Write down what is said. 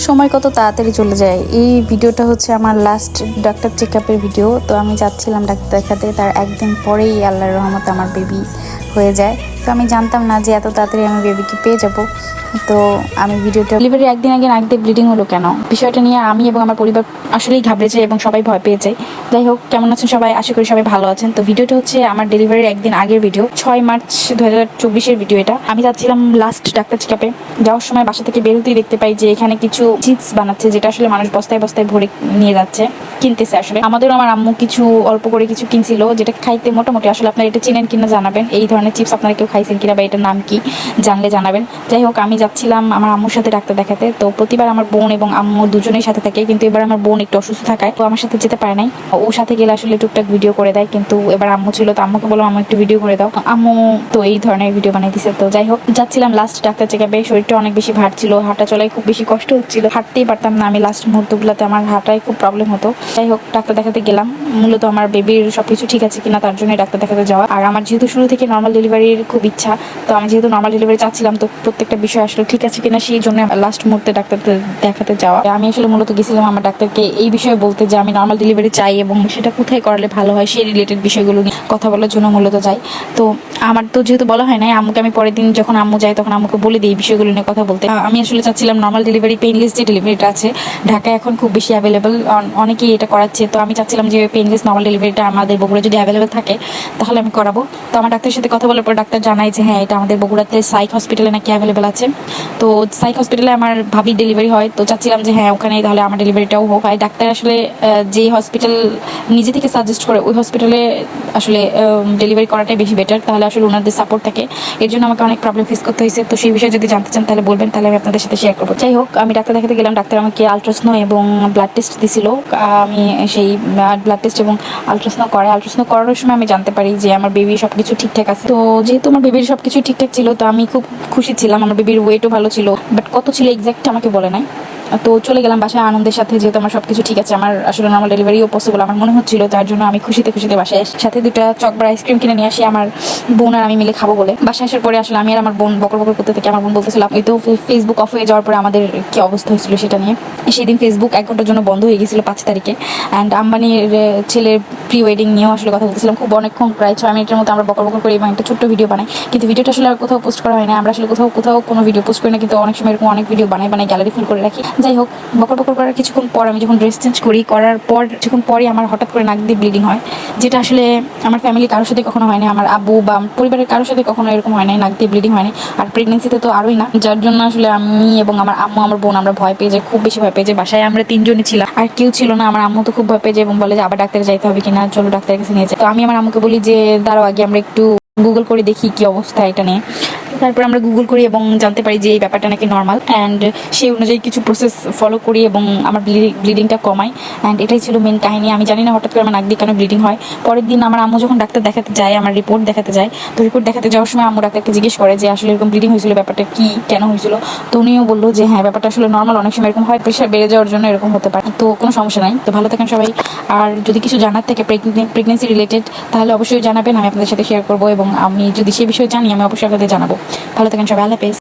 সময় কত তাড়াতাড়ি চলে যায়। এই ভিডিওটা হচ্ছে আমার লাস্ট ডাক্তার চেকআপের ভিডিও। তো আমি যাচ্ছিলাম ডাক্তার দেখাতে, তার একদিন পরেই আল্লাহর রহমতে আমার বেবি হয়ে যায়। তো আমি জানতাম না যে এত তাড়াতাড়ি আমি বেবিকে পেয়ে যাব। তো আমি ভিডিওটা ডেলিভারি একদিন আগে নাক দিয়ে ব্লিডিং হলো কেন, বিষয়টা নিয়ে আমি এবং আমার পরিবার আসলেই ঘাবড়েছে এবং সবাই ভয় পেয়েছে। যাই হোক, কেমন আছেন সবাই? আশা করি সবাই ভালো আছেন। তো ভিডিওটা হচ্ছে আমার ডেলিভারির একদিন আগের ভিডিও, 6 মার্চ 2024-এর ভিডিও এটা। আমি যাচ্ছিলাম লাস্ট ডাক্তার চেকআপে। যাওয়ার সময় বাসা থেকে বেরোতেই দেখতে পাই যে এখানে কিছু চিপস বানাচ্ছে, যেটা আসলে মানুষ বস্তায় বস্তায় ভরে নিয়ে যাচ্ছে, কিনতেছে। আসলে আমাদেরও আমার আম্মু কিছু অল্প করে কিছু কিনছিল, যেটা খাইতে মোটামুটি। আসলে আপনারা এটা চিনেন কিনা জানাবেন, এই ধরনের চিপস আপনারা কেউ খাইছেন কিনা বা এটার নাম কি জানলে জানাবেন। যাই হোক, আমি যাচ্ছিলাম আমার আম্মুর সাথে ডাক্তার দেখাতে। তো প্রতিবার আমার বোন এবং আম্মু দুজনের সাথে থাকে, কিন্তু এবার আমার বোন একটু অসুস্থ থাকায় তো আমার সাথে যেতে পারে নাই। ওর সাথে গেলে আসলে টুকটাক ভিডিও করে দেয়, কিন্তু এবার আম্মু ছিল, তো আম্মুকে বললাম আম্মু একটু ভিডিও করে দাও। আম্মু তো এই ধরনের ভিডিও বানিয়ে দিছে। তো যাই হোক, যাচ্ছিলাম লাস্ট ডাক্তার চেকআপে। শরীরটা অনেক বেশি ভার ছিল, হাঁটা চলায় খুব বেশি কষ্ট হচ্ছিল, হাঁটতেই পারতাম না আমি। লাস্ট মুহূর্তগুলোতে আমার হাঁটায় খুব প্রবলেম হতো। যাই হোক, ডাক্তার দেখাতে গেলাম। মূলত আমার বেবির সবকিছু ঠিক আছে কিনা তার জন্য ডাক্তার দেখাতে যাওয়া। আর আমার যেহেতু শুরু থেকে নর্মাল ডেলিভারির খুব ইচ্ছা, তো আমি যেহেতু নর্মাল ডেলিভারি চাচ্ছিলাম, তো প্রত্যেকটা বিষয় আসলে ঠিক আছে কিনা সেই জন্য লাস্ট মুহূর্তে ডাক্তার দেখাতে যাওয়া। আমি আসলে মূলত গেছিলাম আমার ডাক্তারকে এই বিষয়ে বলতে যে আমি নর্মাল ডেলিভারি চাই এবং সেটা কোথায় করালে ভালো হয়, সেই রিলেটেড বিষয়গুলো নিয়ে কথা বলার জন্য মূলত যাই। তো আমার তো যেহেতু বলা হয় নাই, আম্মুকে আমি পরের দিন যখন আম্মু যায় তখন আম্মুকে বলে দিই এই বিষয়গুলো নিয়ে কথা বলতে। আমি আসলে চাচ্ছিলাম নর্মাল ডেলিভারি, পেইনলেস যে ডেলিভারিটা আছে ঢাকায় এখন খুব বেশি অ্যাভেলেবল, অনেকেই এটা করাচ্ছে। তো আমি চাচ্ছিলাম যে পেইনলেস নর্মাল ডেলিভারিটা আমাদের বগুড়া যদি অ্যাভেলেবল থাকে তাহলে আমি করাবো। তো আমার ডাক্তারের সাথে কথা বলার পর ডাক্তার জানায় যে হ্যাঁ, এটা আমাদের বগুড়াতে সাইক হসপিটালে নাকি অ্যাভেলেবল আছে। তো সাইক হসপিটালে আমার ভাবির ডেলিভারি হয়, তো চাচ্ছিলাম যে হ্যাঁ ওখানে তাহলে আমার ডেলিভারিটাও হোক। আর ডাক্তার আসলে যে হসপিটাল নিজে থেকে সাজেস্ট করে ওই হসপিটালে আসলে ডেলিভারি করাটাই বেশি বেটার, তাহলে আসলে ওনাদের সাপোর্ট থাকে। এর জন্য আমাকে অনেক প্রবলেম ফেস করতে হয়েছে। তো সেই বিষয়ে যদি জানতে চান তাহলে বলবেন, তাহলে আমি আপনাদের সাথে শেয়ার করবো। যাই হোক, আমি ডাক্তার দেখাতে গেলাম। ডাক্তার আমাকে আলট্রাসাউন্ড এবং ব্লাড টেস্ট দিছিল। আমি সেই ব্লাড টেস্ট এবং আলট্রাসাউন্ড করানোর সময় আমি জানতে পারি যে আমার বেবি সবকিছু ঠিকঠাক আছে। তো যেহেতু আমার বেবির সবকিছু ঠিকঠাক ছিল, তো আমি খুব খুশি ছিলাম। আমার বেবির ওয়েটও ভালো ছিল, বাট কত ছিল এক্সাক্ট আমাকে বলে নাই। তো চলে গেলাম বাসায় আনন্দের সাথে, যেহেতু আমার সবকিছু ঠিক আছে। আমার আসলে নর্মাল ডেলিভারিও পসিবল আমার মনে হচ্ছিল, তার জন্য আমি খুশিতে খুশিতে বাসায় সাথে 2টা চকবার আইসক্রিম কিনে নিয়ে আসি আমার বোন আর আমি মিলে খাবো বলে। বাসায় আসার পরে আসলে আমি আর আমার বোন বকর বকর করতে থেকে আমার বোন বলতেছিল এই তো ফেসবুক অফ হয়ে যাওয়ার পরে আমাদের কি অবস্থা হয়েছিল সেটা নিয়ে। সেদিন ফেসবুক 1 ঘন্টার জন্য বন্ধ হয়ে গেছিল 5 তারিখে। অ্যান্ড আম্বানির ছেলের প্রি ওয়েডিং নিয়েও আসলে কথা বলতেছিলাম খুব অনেকক্ষণ, প্রায় 6 মিনিটের মতো আমরা বকর বকর করি এবং একটা ছোট্ট ভিডিও বানাই। কিন্তু ভিডিওটা আসলে আর কোথাও পোস্ট করা হয় না। আমরা আসলে কোথাও কোনো ভিডিও পোস্ট করি না, কিন্তু অনেক সময় এরকম অনেক ভিডিও বানাই গ্যালারি ফুল করে রাখি। যাই হোক, বকর বকর করার কিছুক্ষণ পর আমি যখন ড্রেস চেঞ্জ করার পর কিছুক্ষণ পরই আমার হঠাৎ করে নাক দিয়ে ব্লিডিং হয়, যেটা আসলে আমার ফ্যামিলি কারোর সাথে কখনো হয় না। আমার আব্বু বা পরিবারের কারোর সাথে কখনো এরকম হয় নাই, নাক দিয়ে ব্লিডিং হয় না। আর প্রেগনেন্সিতে তো আরোই না, যার জন্য আসলে আমি এবং আমার আম্মু আমার বোন আমরা ভয় পেয়ে যাই, খুব বেশি ভয় পেয়ে যাই। বাসায় আমরা 3জনই ছিলাম, আর কেউ ছিল না। আমার আম্মু তো খুব ভয় পেয়ে যায় এবং বলে যে আবার ডাক্তারে যাইতে হবে কিনা, চলো ডাক্তারের কাছে নিয়ে যাই। তো আমি আমার আম্মুকে বলি যে দাঁড়াও, আগে আমরা একটু গুগল করে দেখি কি অবস্থা এটা নিয়ে। তারপর আমরা গুগল করি এবং জানতে পারি যে এই ব্যাপারটা নাকি নর্মাল। অ্যান্ড সেই অনুযায়ী কিছু প্রসেস ফলো করি এবং আমার ব্লিডিংটা কমাই। অ্যান্ড এটাই ছিল মেন কাহিনী। আমি জানি না হঠাৎ করে আমার নাক দিয়ে কেন ব্লিডিং হয়। পরের দিন আমার আম্মু যখন ডাক্তার দেখাতে যায়, আমার রিপোর্ট দেখাতে যায়, তো রিপোর্ট দেখাতে যাওয়ার সময় আম্মু ডাক্তারকে জিজ্ঞেস করে যে আসলে এরকম ব্লিডিং হয়েছিল, ব্যাপারটা কি, কেন হয়েছিল। তো উনিও বললো যে হ্যাঁ, ব্যাপারটা আসলে নর্মাল, অনেক সময় এরকম হয়, প্রেশার বেড়ে যাওয়ার জন্য এরকম হতে পারে, তো কোনো সমস্যা নাই। তো ভালো থাকেন সবাই। আর যদি কিছু জানার থাকে প্রেগনেন্সি রিলেটেড তাহলে অবশ্যই জানাবেন, আমি আপনাদের সাথে শেয়ার করবো এবং আমি যদি সে বিষয়ে জানি আমি অবশ্যই আপনাদের জানাবো। ভালো থাকেন সবাই, আল্লাহ হাফেজ।